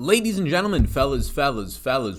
Ladies and gentlemen, fellas,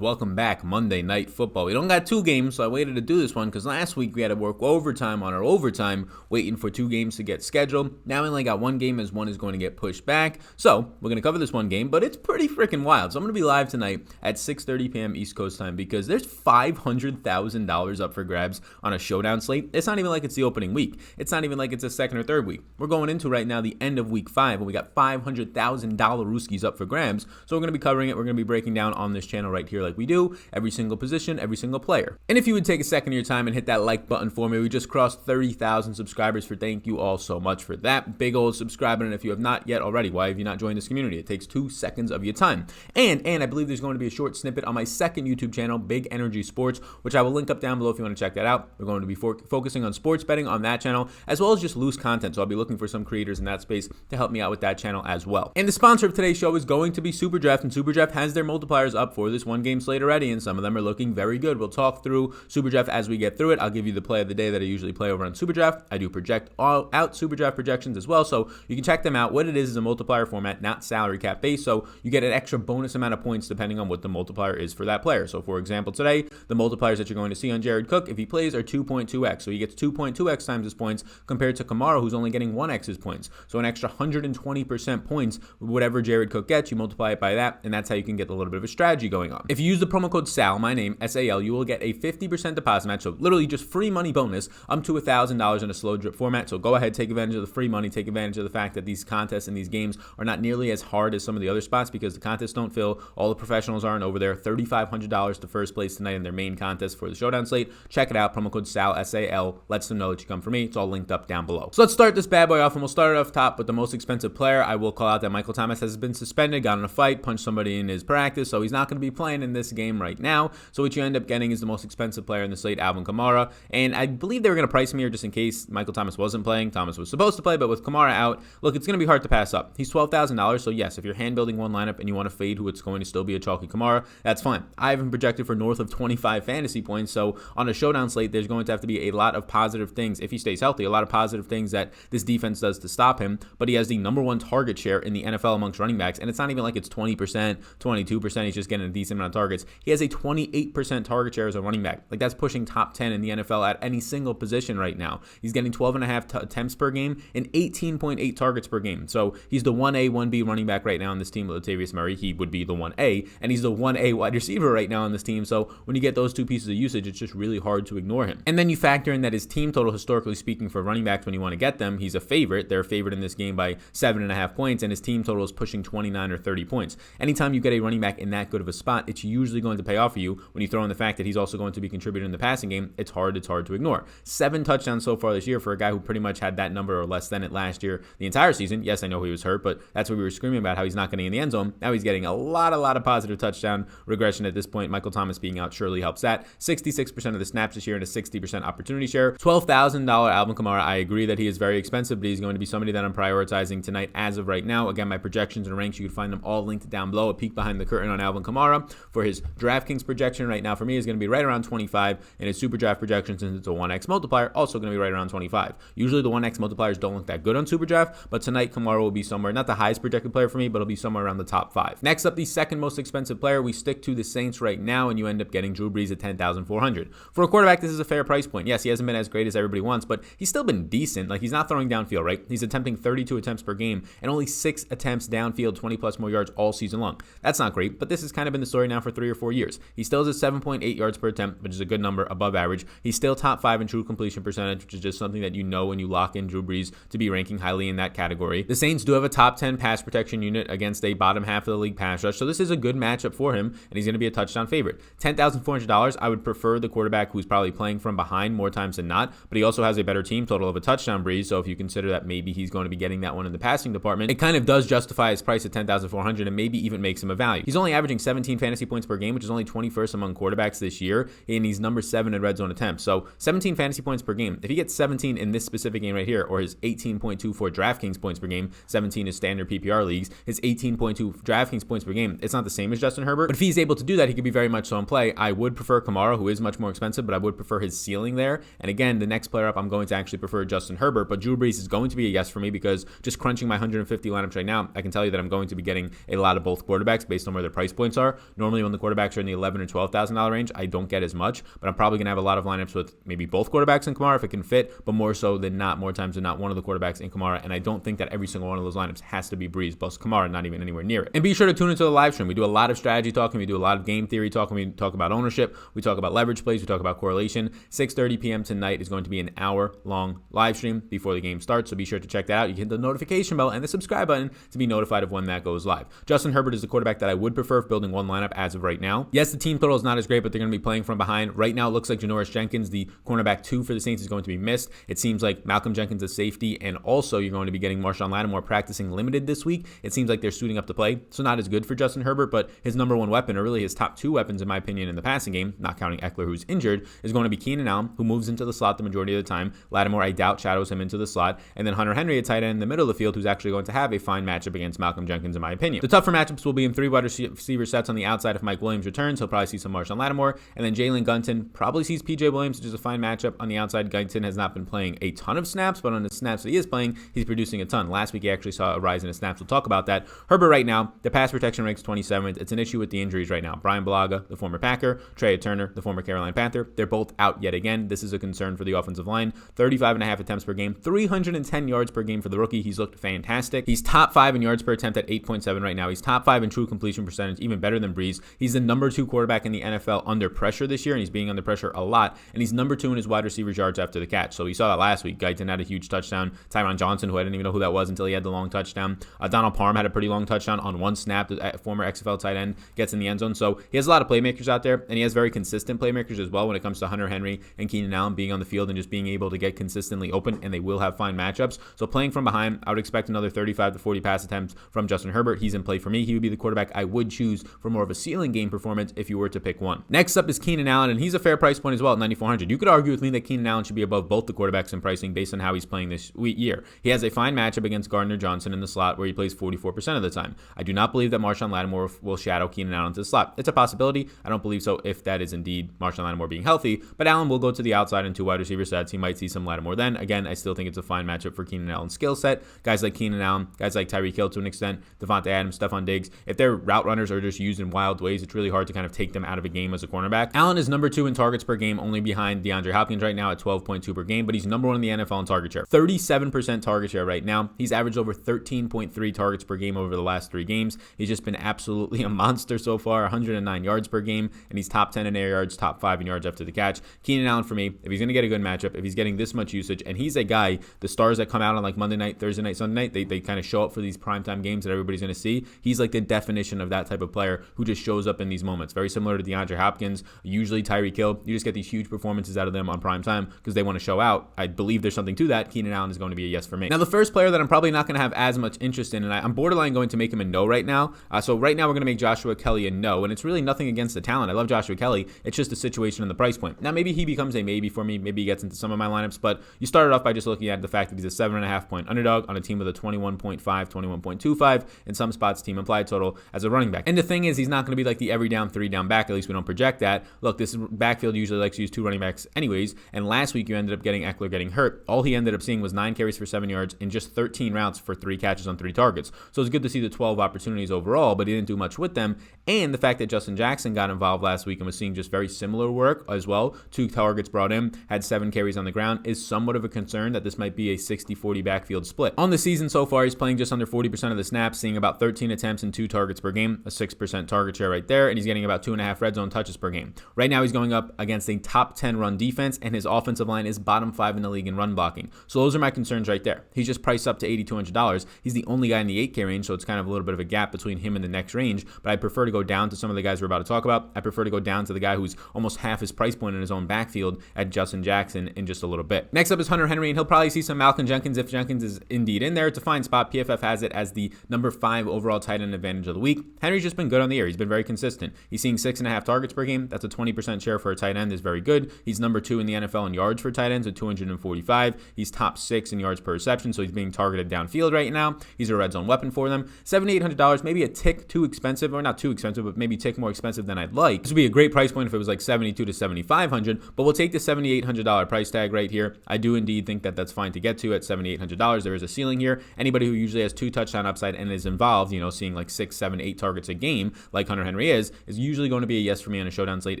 welcome back. Monday Night Football. We don't got two games, so I waited to do this one because last week we had to work overtime on our overtime, waiting for two games to get scheduled. Now we only got one game as one is going to get pushed back. So we're going to cover this one game, but it's pretty freaking wild. So I'm going to be live tonight at 6:30 p.m. East Coast time because there's $500,000 up for grabs on a Showdown slate. It's not even like it's the opening week. It's not even like it's a second or third week. We're going into right now the end of week 5, and we got $500,000 Rooskies up for grabs. So we're going to be covering it. We're going to be breaking down on this channel right here like we do, every single position, every single player. And if you would take a second of your time and hit that like button for me, we just crossed 30,000 subscribers. Thank you all so much for that. Big old subscribe button if you have not yet already. Why have you not joined this community? It takes 2 seconds of your time. And I believe there's going to be a short snippet on my second YouTube channel, Big Energy Sports, which I will link up down below if you want to check that out. We're going to be focusing on sports betting on that channel, as well as just loose content. So I'll be looking for some creators in that space to help me out with that channel as well. And the sponsor of today's show is going to be Super Draft, and Super Draft has their multipliers up for this one game slate already, and some of them are looking very good. We'll talk through Super Draft as we get through it. I'll give you the play of the day that I usually play over on Super Draft. I do project all out Super Draft projections as well, so you can check them out. What it is a multiplier format, not salary cap based, so you get an extra bonus amount of points depending on what the multiplier is for that player. So for example, today, the multipliers that you're going to see on Jared Cook, if he plays, are 2.2x. So he gets 2.2x times his points compared to Kamara, who's only getting 1x his points. So an extra 120% points, whatever Jared Cook gets, you multiply it by that, and that's how you can get a little bit of a strategy going on. If you use the promo code SAL, my name, SAL, you will get a 50% deposit match, so literally just free money bonus up to $1,000 in a slow drip format. So go ahead, take advantage of the free money, take advantage of the fact that these contests and these games are not nearly as hard as some of the other spots because the contests don't fill. All the professionals aren't over there. $3,500 to first place tonight in their main contest for the Showdown slate. Check it out. Promo code SAL, SAL, lets them know that you come from me. It's all linked up down below. So let's start this bad boy off, and we'll start it off top with the most expensive player. I will call out that Michael Thomas has been suspended, got in a fight, punched somebody in his practice, so he's not going to be playing in this game right now. So what you end up getting is the most expensive player in the slate, Alvin Kamara. And I believe they were going to price him here just in case Michael Thomas wasn't playing. Thomas was supposed to play, but with Kamara out, look, it's going to be hard to pass up. He's $12,000, so yes, if you're hand building one lineup and you want to fade who it's going to still be a chalky Kamara, that's fine. I have him projected for north of 25 fantasy points, so on a Showdown slate, there's going to have to be a lot of positive things, if he stays healthy, a lot of positive things that this defense does to stop him, but he has the number one target share in the NFL amongst running backs, and it's not even like it's 20%, 22%, he's just getting a decent amount of targets. He has a 28% target share as a running back. Like, that's pushing top 10 in the NFL at any single position right now. He's getting 12.5 attempts per game and 18.8 targets per game. So he's the 1A, 1B running back right now on this team with Latavius Murray. He would be the 1A, and he's the 1A wide receiver right now on this team. So when you get those two pieces of usage, it's just really hard to ignore him. And then you factor in that his team total, historically speaking, for running backs when you want to get them, he's a favorite. They're a favorite in this game by 7.5 points, and his team total is pushing 29 or 30 points. Anytime you get a running back in that good of a spot, it's usually going to pay off for you. When you throw in the fact that he's also going to be contributing in the passing game, it's hard to ignore. 7 touchdowns so far this year for a guy who pretty much had that number or less than it last year the entire season. Yes, I know he was hurt, but that's what we were screaming about, how he's not getting in the end zone. Now he's getting a lot of positive touchdown regression at this point. Michael Thomas being out surely helps that. 66% of the snaps this year and a 60% opportunity share. $12,000 Alvin Kamara. I agree that he is very expensive, but he's going to be somebody that I'm prioritizing tonight as of right now. Again, my projections and ranks, you can find them all linked down below. A peek behind the curtain on Alvin Kamara for his Draftkings projection right now for me is going to be right around 25, and his Super Draft projection, since it's a 1x multiplier, also going to be right around 25. Usually the 1x multipliers don't look that good on Super Draft, but tonight Kamara will be somewhere, not the highest projected player for me, but it'll be somewhere around the top 5. Next up, the second most expensive player, we stick to the Saints right now, and you end up getting Drew Brees at $10,400. For a quarterback, this is a fair price point. Yes, he hasn't been as great as everybody wants, but he's still been decent. Like, he's not throwing downfield, right? He's attempting 32 attempts per game and only 6 attempts downfield, 20 plus more yards all season long. That's not great, but this has kind of been the story now for 3 or 4 years. He still has a 7.8 yards per attempt, which is a good number, above average. He's still top 5 in true completion percentage, which is just something that you know when you lock in Drew Brees to be ranking highly in that category. The Saints do have a top 10 pass protection unit against a bottom half of the league pass rush, so this is a good matchup for him, and he's going to be a touchdown favorite. $10,400, I would prefer the quarterback who's probably playing from behind more times than not, but he also has a better team total of a touchdown, Brees, so if you consider that maybe he's going to be getting that one in the passing department, it kind of does justify his price at $10,400 and maybe even makes him a value. He's only averaging 17 fantasy points per game, which is only 21st among quarterbacks this year, and he's number 7 in red zone attempts. So 17 fantasy points per game. If he gets 17 in this specific game right here, or his 18.2 for Draftkings points per game, 17 is standard PPR leagues, his 18.2 Draftkings points per game, it's not the same as Justin Herbert, but if he's able to do that, he could be very much so in play. I would prefer Kamara, who is much more expensive, but I would prefer his ceiling there. And again, the next player up, I'm going to actually prefer Justin Herbert, but Drew Brees is going to be a yes for me because just crunching my 150 lineups right now, I can tell you that I'm going to be getting a lot of both quarterbacks based on where their price points are. Normally when the quarterbacks are in the $11,000 or $12,000 range, I don't get as much, but I'm probably going to have a lot of lineups with maybe both quarterbacks in Kamara if it can fit, but more so than not, more times than not, one of the quarterbacks in Kamara, and I don't think that every single one of those lineups has to be Breeze plus Kamara, not even anywhere near it. And be sure to tune into the live stream. We do a lot of strategy talking, we do a lot of game theory talking, we talk about ownership, we talk about leverage plays, we talk about correlation. 6:30 p.m. tonight is going to be an hour-long live stream before the game starts, so be sure to check that out. You can hit the notification bell and the subscribe button to be notified of when that goes live. Justin Herbert is the quarterback that I would prefer if building one lineup as of right now. Yes, the team total is not as great, but they're going to be playing from behind. Right now, it looks like Janoris Jenkins, the cornerback 2 for the Saints, is going to be missed. It seems like Malcolm Jenkins is safety, and also you're going to be getting Marshawn Lattimore practicing limited this week. It seems like they're suiting up to play, so not as good for Justin Herbert, but his number one weapon, or really his top 2 weapons in my opinion in the passing game, not counting Eckler who's injured, is going to be Keenan Allen, who moves into the slot the majority of the time. Lattimore, I doubt, shadows him into the slot, and then Hunter Henry, a tight end in the middle of the field, who's actually going to have a fine matchup against Malcolm Jenkins in my opinion. The tougher matchups will be in 3 wide receiver sets on the outside. If Mike Williams returns, he'll probably see some Marshawn Lattimore, and then Jalen Gunton probably sees PJ Williams, which is a fine matchup on the outside. Gunton has not been playing a ton of snaps, but on the snaps that he is playing, he's producing a ton. Last week, he actually saw a rise in his snaps. We'll talk about that. Herbert right now, the pass protection ranks 27th. It's an issue with the injuries right now. Brian Bulaga, the former Packer, Trey Turner, the former Carolina Panther, they're both out yet again. This is a concern for the offensive line. 35.5 attempts per game, 310 yards per game for the rookie. He's looked fantastic. He's top 5 in yards per attempt at 8.7 right now. He's top 5 in true completion percentage, even better than Breeze. He's the number 2 quarterback in the NFL under pressure this year, and he's being under pressure a lot, and he's number 2 in his wide receivers yards after the catch. So we saw that last week. Guyton had a huge touchdown. Tyron Johnson, who I didn't even know who that was until he had the long touchdown. Donald Parham had a pretty long touchdown on one snap. The former XFL tight end gets in the end zone. So he has a lot of playmakers out there, and he has very consistent playmakers as well when it comes to Hunter Henry and Keenan Allen being on the field and just being able to get consistently open, and they will have fine matchups. So playing from behind, I would expect another 35 to 40 pass attempts from Justin Herbert. He's in play for me. He would be the quarterback I would choose for more of a ceiling game performance if you were to pick one. Next up is Keenan Allen, and he's a fair price point as well at $9,400. You could argue with me that Keenan Allen should be above both the quarterbacks in pricing based on how he's playing this year. He has a fine matchup against Gardner Johnson in the slot where he plays 44% of the time. I do not believe that Marshawn Lattimore will shadow Keenan Allen to the slot. It's a possibility. I don't believe so if that is indeed Marshawn Lattimore being healthy, but Allen will go to the outside in 2 wide receiver sets. He might see some Lattimore then. Again, I still think it's a fine matchup for Keenan Allen's skill set. Guys like Keenan Allen, guys like Tyreek Hill to an extent, Devontae Adams, Stephon Diggs, if their route runners are just used in wild ways, it's really hard to kind of take them out of a game as a cornerback. Allen is number 2 in targets per game, only behind DeAndre Hopkins right now at 12.2 per game, but he's number 1 in the NFL in target share. 37% target share right now. He's averaged over 13.3 targets per game over the last 3 games. He's just been absolutely a monster so far, 109 yards per game, and he's top 10 in air yards, top 5 in yards after the catch. Keenan Allen for me, if he's going to get a good matchup, if he's getting this much usage, and he's a guy, the stars that come out on like Monday night, Thursday night, Sunday night, they kind of show up for these primetime games that everybody's going to see. He's like the definition of that type of player who just shows up in these moments. Very similar to DeAndre Hopkins, usually Tyreek Hill. You just get these huge performances out of them on primetime because they want to show out. I believe there's something to that. Keenan Allen is going to be a yes for me. Now, the first player that I'm probably not going to have as much interest in, and I'm borderline going to make him a no right now. So right now we're going to make Joshua Kelly a no, and it's really nothing against the talent. I love Joshua Kelly. It's just a situation and the price point. Now, maybe he becomes a maybe for me. Maybe he gets into some of my lineups, but you started off by just looking at the fact that he's a 7.5 point underdog on a team with a 21.5, 21.25, in some spots team implied total as a running back. And the thing is, he's not going to be like the every down, 3 down back. At least we don't project that. Look, this backfield usually likes to use 2 running backs anyways, and last week you ended up getting Eckler getting hurt. All he ended up seeing was 9 carries for 7 yards and just 13 routes for 3 catches on 3 targets. So it's good to see the 12 opportunities overall, but he didn't do much with them. And the fact that Justin Jackson got involved last week and was seeing just very similar work as well, 2 targets brought in, had 7 carries on the ground, is somewhat of a concern that this might be a 60-40 backfield split. On the season so far, he's playing just under 40% of the snaps, seeing about 13 attempts and 2 targets per game, a 6% target share right there, and he's getting about 2.5 red zone touches per game. Right now, he's going up against a top 10 run defense, and his offensive line is bottom 5 in the league in run blocking. So those are my concerns right there. He's just priced up to $8,200. He's the only guy in the 8K range, so it's kind of a little bit of a gap between him and the next range, but I prefer to go down to some of the guys we're about to talk about. I prefer to go down to the guy who's almost half his price point in his own backfield at Justin Jackson in just a little bit. Next up is Hunter Henry, and he'll probably see some Malcolm Jenkins if Jenkins is indeed in there. It's a fine spot. PFF has it as the number 5 overall tight end advantage of the week. Henry's just been good on the air. He's been very consistent. He's seeing 6.5 targets per game. That's a 20% share for a tight end. Is very good. He's number 2 in the NFL in yards for tight ends at 245. He's top 6 in yards per reception, so he's being targeted downfield right now. He's a red zone weapon for them. $7,800, maybe a tick too expensive, or not too expensive, but maybe a tick more expensive than I'd like. This would be a great price point if it was like $7,200 to $7,500, but we'll take the $7,800 price tag right here. I do indeed think that that's fine to get to at $7,800. There is a ceiling here. Anybody who usually has 2 touchdown upside and is involved, seeing like 6, 7, 8 targets a game like Hunter Henry is usually going to be a yes for me on a showdown slate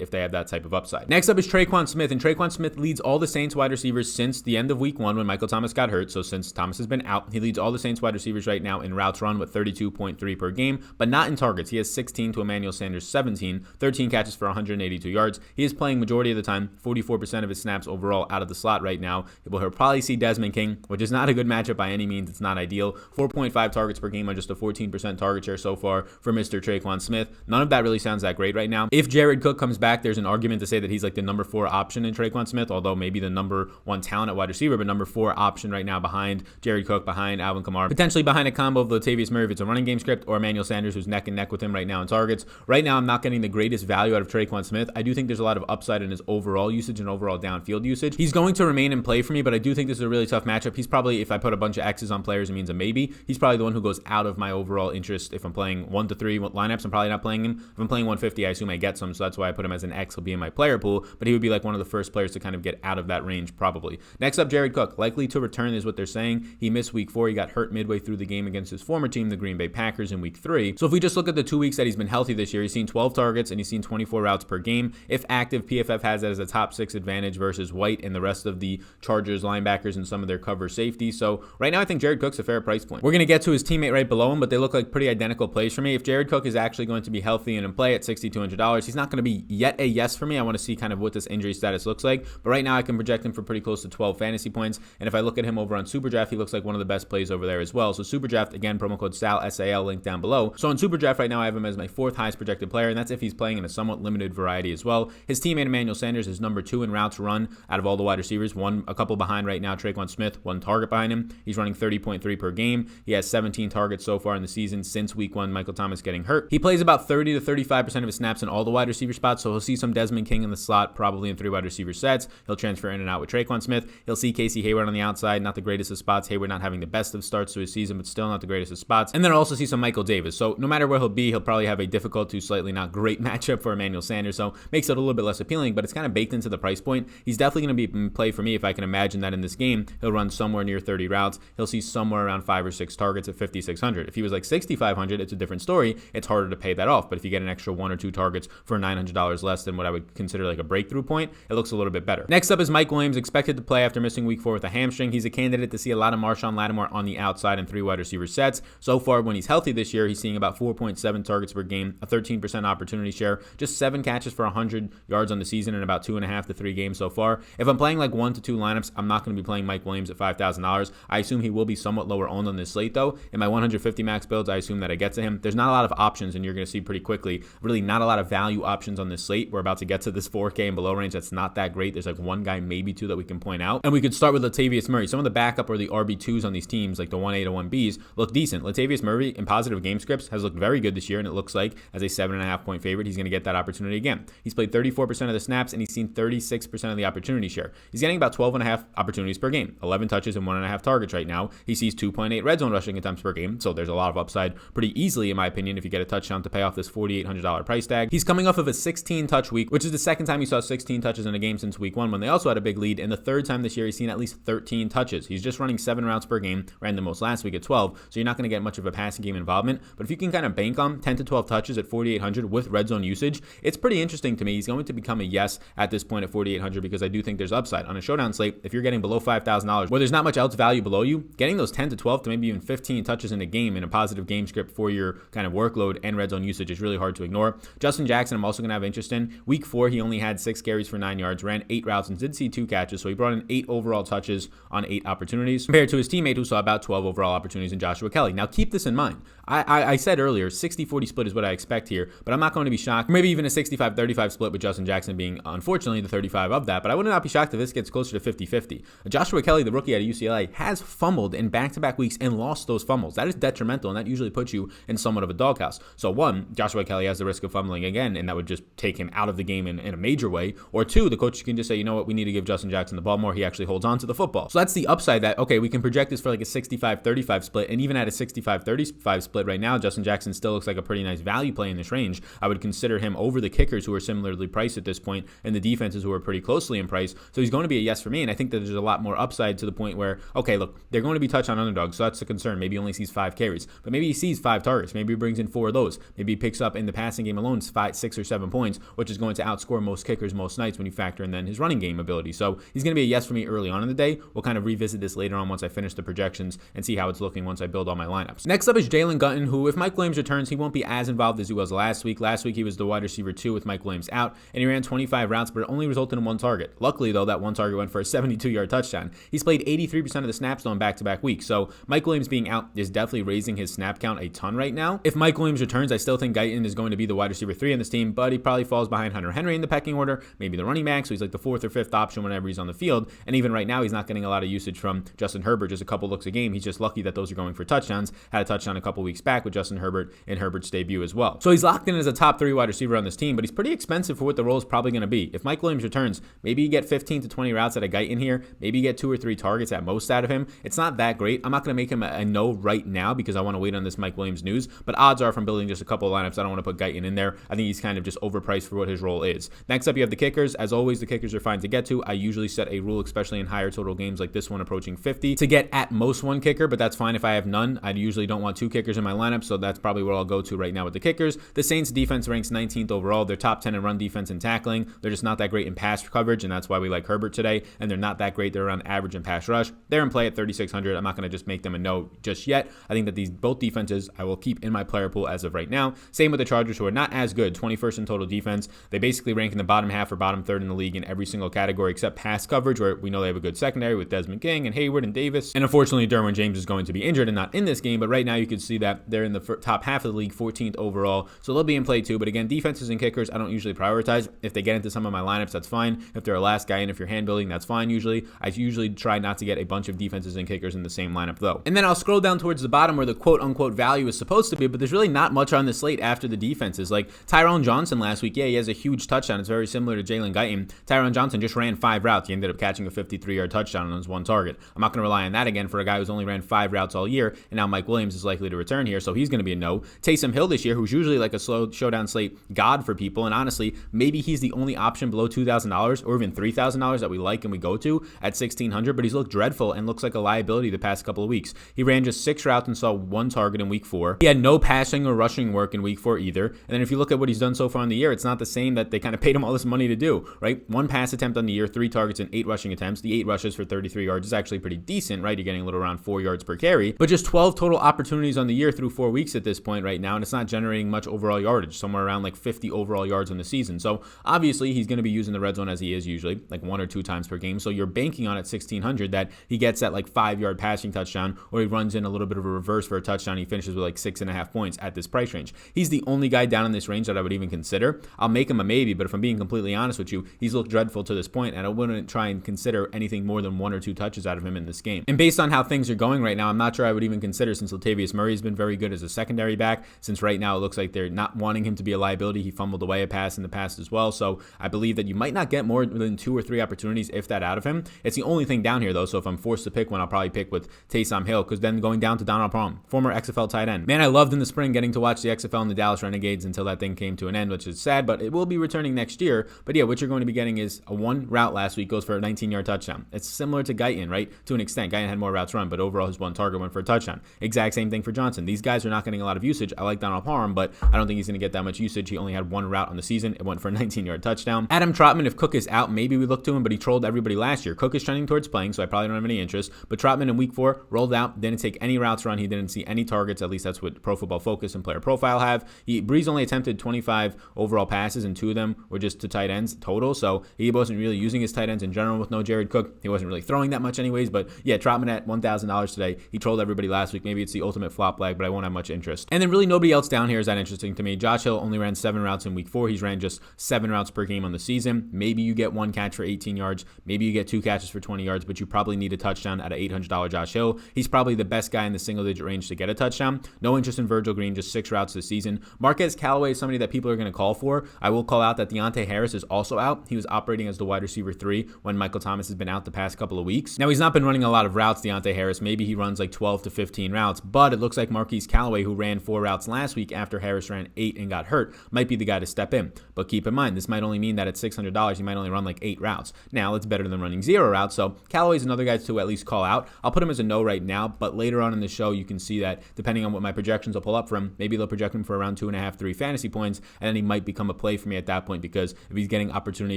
if they have that type of upside. Next up is Tre'Quan Smith, and Tre'Quan Smith leads all the Saints wide receivers since the end of week 1 when Michael Thomas got hurt. So since Thomas has been out, he leads all the Saints wide receivers right now in routes run with 32.3 per game, but not in targets. He has 16 to Emmanuel Sanders 17, 13 catches for 182 yards. He is playing majority of the time, 44% of his snaps overall out of the slot right now. He'll probably see Desmond King, which is not a good matchup by any means. It's not ideal. 4.5 targets per game on just a 14% target share so far for Mr. Tre'Quan Smith. None of that really sounds that great right now. If Jared Cook comes back, there's an argument to say that he's like the number 4 option in Tre'Quan Smith, although maybe the number 1 talent at wide receiver, but number 4 option right now behind Jared Cook, behind Alvin Kamara, potentially behind a combo of Latavius Murray if it's a running game script, or Emmanuel Sanders, who's neck and neck with him right now in targets. Right now, I'm not getting the greatest value out of Tre'Quan Smith. I do think there's a lot of upside in his overall usage and overall downfield usage. He's going to remain in play for me, but I do think this is a really tough matchup. He's probably, if I put a bunch of X's on players, it means a maybe. He's probably the one who goes out of my overall interest. If I'm playing 1 to 3 lineups, I'm probably not playing him. If I'm playing 150, I assume I get some, so that's why I put him as an X. He'll be in my player pool, but he would be like one of the first players to kind of get out of that range probably. Next up, Jared Cook, likely to return is what they're saying. He missed week 4. He got hurt midway through the game against his former team, the Green Bay Packers, in week 3. So if we just look at the 2 weeks that he's been healthy this year, he's seen 12 targets and he's seen 24 routes per game. If active, PFF has that as a top 6 advantage versus White and the rest of the Chargers linebackers and some of their cover safety. So right now I think Jared Cook's a fair price point. We're going to get to his teammate right below him, but they look like pretty identical plays for me. If Jared Cook is actually going to be healthy and in play at $6,200, he's not going to be yet a yes for me. I want to see kind of what this injury status looks like, but right now I can project him for pretty close to 12 fantasy points, and if I look at him over on Superdraft, he looks like one of the best plays over there as well. So Superdraft, again, promo code SAL, S-A-L, link down below. So on Superdraft right now I have him as my 4th highest projected player, and that's if he's playing in a somewhat limited variety as well. His teammate Emmanuel Sanders is number 2 in routes run out of all the wide receivers, a couple behind right now Tre'Quan Smith, 1 target behind him. He's running 30.3 per game. He has 17 targets so far in the season since week 1, Michael Thomas getting hurt. He plays about 30 to 35% of his snaps in all the wide receiver spots, so he'll see some Desmond King in the slot, probably in 3 wide receiver sets. He'll transfer in and out with Tre'Quan Smith. He'll see Casey Hayward on the outside, not the greatest of spots. Hayward not having the best of starts to his season, but still not the greatest of spots. And then I'll also see some Michael Davis. So no matter where he'll be, he'll probably have a difficult to slightly not great matchup for Emmanuel Sanders, so makes it a little bit less appealing, but it's kind of baked into the price point. He's definitely going to be in play for me if I can imagine that in this game, he'll run somewhere near 30 routes. He'll see somewhere around 5 or 6 targets at 5,600. If he was like 6,500, it's a different story. It's harder to pay that off, but if you get an extra 1 or 2 targets for $900 less than what I would consider like a breakthrough point, it looks a little bit better. Next up is Mike Williams, expected to play after missing week 4 with a hamstring. He's a candidate to see a lot of Marshawn Lattimore on the outside in 3 wide receiver sets. So far, when he's healthy this year, he's seeing about 4.7 targets per game, a 13% opportunity share, just 7 catches for 100 yards on the season in about 2.5 to 3 games so far. If I'm playing like 1 to 2 lineups, I'm not going to be playing Mike Williams at $5,000. I assume he will be somewhat lower owned on this slate though. In my 150 max builds, I assume that I get to him. There's not a lot of options, and you're going to see pretty quickly, really not a lot of value options on this slate. We're about to get to this 4K and below range that's not that great. There's like 1 guy, maybe 2 that we can point out. And we could start with Latavius Murray. Some of the backup or the RB2s on these teams, like the 1A to 1Bs, look decent. Latavius Murray in positive game scripts has looked very good this year, and it looks like as a 7.5 point favorite, he's going to get that opportunity again. He's played 34% of the snaps, and he's seen 36% of the opportunity share. He's getting about 12.5 opportunities per game, 11 touches and 1.5 targets right now. He sees 2.8 red zone rushing attempts per game, so there's a lot of upside pretty easily, in my opinion, if you get a touchdown to pay off this $4,800 price tag. He's coming off of a 16-touch week, which is the second time he saw 16 touches in a game since week 1 when they also had a big lead, and the third time this year he's seen at least 13 touches. He's just running 7 routes per game, ran the most last week at 12, so you're not going to get much of a passing game involvement, but if you can kind of bank on 10 to 12 touches at 4,800 with red zone usage, it's pretty interesting to me. He's going to become a yes at this point at 4,800 because I do think there's upside. On a showdown slate, if you're getting below $5,000, where there's not much else value below you, getting those 10 to 12 to maybe even 15 touches in a game in a positive game script for your kind of workload and red zone usage is really hard to ignore. Justin Jackson, I'm also going to have interest in. Week 4, he only had 6 carries for 9 yards, ran 8 routes, and did see 2 catches, so he brought in 8 overall touches on 8 opportunities, compared to his teammate who saw about 12 overall opportunities in Joshua Kelly. Now, keep this in mind. I said earlier, 60-40 split is what I expect here, but I'm not going to be shocked. Maybe even a 65-35 split with Justin Jackson being, unfortunately, the 35 of that, but I would not be shocked if this gets closer to 50-50. Joshua Kelly, the rookie out of UCLA, has fumbled in back-to-back weeks and lost those fumbles. That is detrimental, and that usually puts you in somewhat of a doghouse. So 1, Joshua Kelly has the risk of fumbling again, and that would just take him out of the game in a major way. Or 2, the coach can just say, you know what, we need to give Justin Jackson the ball more. He actually holds on to the football. So that's the upside that, okay, we can project this for like a 65-35 split, and even at a 65-35 split right now, Justin Jackson still looks like a pretty nice value play in this range. I would consider him over the kickers who are similarly priced at this point, and the defenses who are pretty closely in price. So he's going to be a yes for me, and I think that there's a lot more upside to the point where, okay, look, they're going to be touch on underdogs, so that's a concern. Maybe he only sees 5 carries, but maybe he sees 5 targets. Maybe he brings in 4 of those. Maybe he picks up in the passing game alone 5, 6, or 7 points, which is going to outscore most kickers most nights when you factor in then his running game ability. So he's going to be a yes for me early on in the day. We'll kind of revisit this later on once I finish the projections and see how it's looking once I build all my lineups. Next up is Jalen Gutton, who if Mike Williams returns, he won't be as involved as he was last week. Last week he was the wide receiver 2 with Mike Williams out, and he ran 25 routes, but it only resulted in 1 target. Luckily, though, that 1 target went for a 72-yard touchdown. He's played 83% of the snaps though in back-to-back weeks, so Mike Williams being out is definitely raising his snap count a ton right now. If Mike Williams returns, I still think Guyton is going to be the wide receiver 3 on this team, but he probably falls behind Hunter Henry in the pecking order, maybe the running back, so he's like the 4th or 5th option whenever he's on the field. And even right now, he's not getting a lot of usage from Justin Herbert, just a couple looks a game. He's just lucky that those are going for touchdowns. Had a touchdown a couple weeks back with Justin Herbert in Herbert's debut as well. So he's locked in as a top 3 wide receiver on this team, but he's pretty expensive for what the role is probably going to be. If Mike Williams returns, maybe you get 15 to 20 routes at a Guyton here. Maybe you get 2 or 3 targets at most out of him. It's not that great. I'm not going to make him a no right now because I want to wait on this Mike Williams news, but odds are from building just a couple of lineups, I don't want to put Guyton in there. I think he's kind of just overpriced for what his role is. Next up, you have the kickers. As always, the kickers are fine to get to. I usually set a rule, especially in higher total games like this one approaching 50, to get at most 1 kicker, but that's fine if I have none. I usually don't want 2 kickers in my lineup, so that's probably where I'll go to right now with the kickers. The Saints defense ranks 19th overall. They're top 10 in run defense and tackling. They're just not that great in pass coverage, and that's why we like Herbert today, and they're not that great. They're around average in pass rush. They're in play at 3,600. I'm not going to just make them a no just yet. I think that these both defenses I will keep in my player pool as of right now. Same with the Chargers, who are not as good, 21st in total defense. They basically rank in the bottom half or bottom third in the league in every single category except pass coverage, where we know they have a good secondary with Desmond King and Hayward and Davis. And unfortunately, Derwin James is going to be injured and not in this game, but right now you can see that they're in the top half of the league, 14th overall, so they'll be in play too. But again, defenses and kickers I don't usually prioritize. If they get into some of my lineups, that's fine. If they're a last guy in, if you're hand building, that's fine usually. I usually try not to get a bunch of defenses and kickers in the same lineup though. And then I'll scroll down towards the bottom where the quote-unquote value is supposed to be, but there's really not much on the slate after the defenses. Like Tyrone Johnson last week, yeah, he has a huge touchdown. It's very similar to Jalen Guyton. Tyrone Johnson just ran 5 routes. He ended up catching a 53-yard touchdown on his 1 target. I'm not going to rely on that again for a guy who's only ran 5 routes all year, and now Mike Williams is likely to return here, so he's going to be a no. Taysom Hill this year, who's usually like a slow showdown slate god for people, and honestly, maybe he's the only option below $2,000 or even $3,000 that we like and we go to at $1,600, but he's looked dreadful and looks like a liability the past couple of weeks. He ran just 6 routes and saw 1 target in week 4. He had no passing or rushing work in week 4 either. And then if you look at what he's done so far in the year, it's not the same that they kind of paid him all this money to do, right? 1 pass attempt on the year, 3 targets and 8 rushing attempts. The 8 rushes for 33 yards is actually pretty decent, right? You're getting a little around 4 yards per carry, but just 12 total opportunities on the year through 4 weeks at this point right now, and it's not generating much overall yardage, somewhere around like 50 overall yards on the season. So obviously he's going to be using the red zone as he is usually, like 1 or 2 times per game. So you're banking on at $1,600 that he gets that like 5-yard passing touchdown, or he runs in a little bit of a reverse for a touchdown. He finishes with like 6.5 points at this price range. He's the only guy down in this range that I would even consider. I'll make him a maybe, but if I'm being completely honest with you, he's looked dreadful to this point, and I wouldn't try and consider anything more than 1 or 2 touches out of him in this game. And based on how things are going right now, I'm not sure I would even consider, since Latavius Murray has been very good as a secondary back, since right now it looks like they're not wanting him to be a liability. He fumbled away a pass in the past as well, so I believe that you might not get more than 2 or 3 opportunities, if that, out of him. It's the only thing down here though, so if I'm forced to pick one, I'll probably pick with Taysom Hill, because then going down to Donald Palm, former XFL tight end. Man, I loved in the spring getting to watch the XFL and the Dallas Renegades until that thing came to an end, which is sad, but it will be returning next year. But yeah, what you're going to be getting is a 1 route last week goes for a 19-yard touchdown. It's similar to Guyton, right? To an extent. Guyton had more routes run, but overall his 1 target went for a touchdown. Exact same thing for Johnson. These guys are not getting a lot of usage. I like Donald Palm, but I don't think he's going to get that much usage. He only had 1 route on the season. It went for a 19-yard touchdown. Adam Trotman, if Cook is out, maybe we look to him, but he trolled everybody last year. Cook is trending towards playing, so I probably don't have any interest. But Trotman in week 4 rolled out, didn't take any routes run. He didn't see any targets. At least that's what Pro Football Focus and Player Profile have. Breeze only attempted 25 overall passes, and 2 of them were just to tight ends total. So he wasn't really using his tight ends in general with no Jared Cook. He wasn't really throwing that much anyways. But yeah, Trotman at $1,000 today. He trolled everybody last week. Maybe it's the ultimate flop leg, but I won't have much interest. And then really nobody else down here is that interesting to me. Josh Hill only ran 7 routes in week 4. He's ran just 7 routes per game on the season. Maybe you get 1 catch for 18 yards. Maybe you get 2 catches for 20 yards, but you probably need a touchdown at an $800 Josh Hill. He's probably the best guy in the single-digit range to get a touchdown. No interest in Virgil Green, just 6 routes this season. Marquez Callaway is somebody that people are going to call for. I will call out that Deontay Harris is also out. He was operating as the wide receiver 3 when Michael Thomas has been out the past couple of weeks. Now, he's not been running a lot of routes, Deontay Harris. Maybe he runs like 12 to 15 routes, but it looks like Marquez Callaway, who ran 4 routes last week after Harris ran 8 and got hurt, might be the guy to step in. But keep in mind, this might only mean that at $600, he might only run like 8 routes. Now, it's better than running 0 routes, so Callaway's another guy to at least call out. I'll put him as a no right now, but later on in the show, you can see that depending on on what my projections will pull up for him, maybe they'll project him for around 2.5, 3 fantasy points, and then he might become a play for me at that point, because if he's getting opportunity,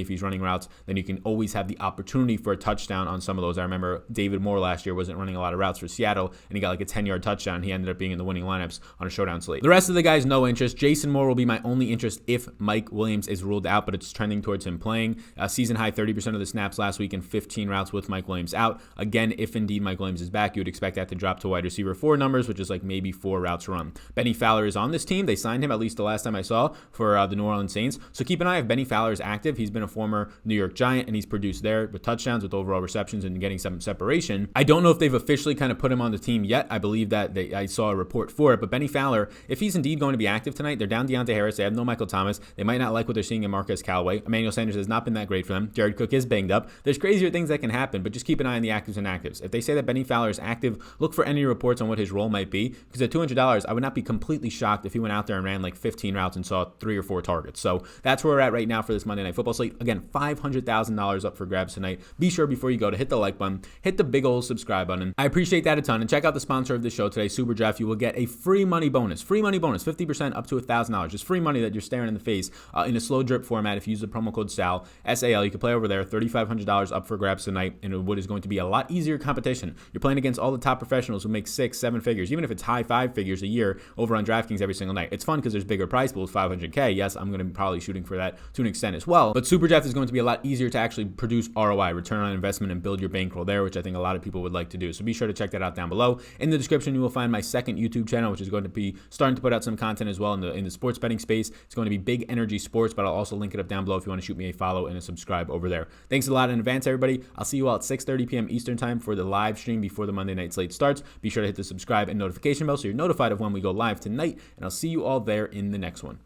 if he's running routes, then you can always have the opportunity for a touchdown on some of those. I remember David Moore last year wasn't running a lot of routes for Seattle, and he got like a 10-yard touchdown. He ended up being in the winning lineups on a showdown slate. The rest of the guys, no interest. Jason Moore will be my only interest if Mike Williams is ruled out, but it's trending towards him playing. Season high 30% of the snaps last week and 15 routes with Mike Williams out. Again, if indeed Mike Williams is back, you would expect that to drop to wide receiver 4 numbers, which is like maybe 4 routes run. Benny Fowler is on this team. They signed him, at least the last time I saw, for the New Orleans Saints. So keep an eye if Benny Fowler is active. He's been a former New York Giant, and he's produced there with touchdowns, with overall receptions, and getting some separation. I don't know if they've officially kind of put him on the team yet. I believe that I saw a report for it, but Benny Fowler, if he's indeed going to be active tonight, they're down Deontay Harris. They have no Michael Thomas. They might not like what they're seeing in Marquez Callaway. Emmanuel Sanders has not been that great for them. Jared Cook is banged up. There's crazier things that can happen, but just keep an eye on the actives and actives. If they say that Benny Fowler is active, look for any reports on what his role might be, because at $200, I would not be completely shocked if he went out there and ran like 15 routes and saw 3 or 4 targets. So that's where we're at right now for this Monday Night Football slate. Again, $500,000 up for grabs tonight. Be sure before you go to hit the like button, hit the big old subscribe button. I appreciate that a ton. And check out the sponsor of the show today, Super Draft. You will get a free money bonus, 50% up to $1,000. Just free money that you're staring in the face in a slow drip format. If you use the promo code SAL, SAL, you can play over there. $3,500 up for grabs tonight in what is going to be a lot easier competition. You're playing against all the top professionals who make 6, 7 figures, even if it's high 5 figures a year over on Draftkings every single night. It's fun because there's bigger prize pools, $500K. Yes, I'm going to be probably shooting for that to an extent as well. But Super Draft is going to be a lot easier to actually produce ROI, return on investment, and build your bankroll there, which I think a lot of people would like to do. So be sure to check that out down below. In the description, you will find my second YouTube channel, which is going to be starting to put out some content as well in the sports betting space. It's going to be Big Energy Sports, but I'll also link it up down below if you want to shoot me a follow and a subscribe over there. Thanks a lot in advance, everybody. I'll see you all at 6:30 p.m. Eastern time for the live stream before the Monday Night Slate starts. Be sure to hit the subscribe and notification bell so you're notified of when we go live tonight, and I'll see you all there in the next one.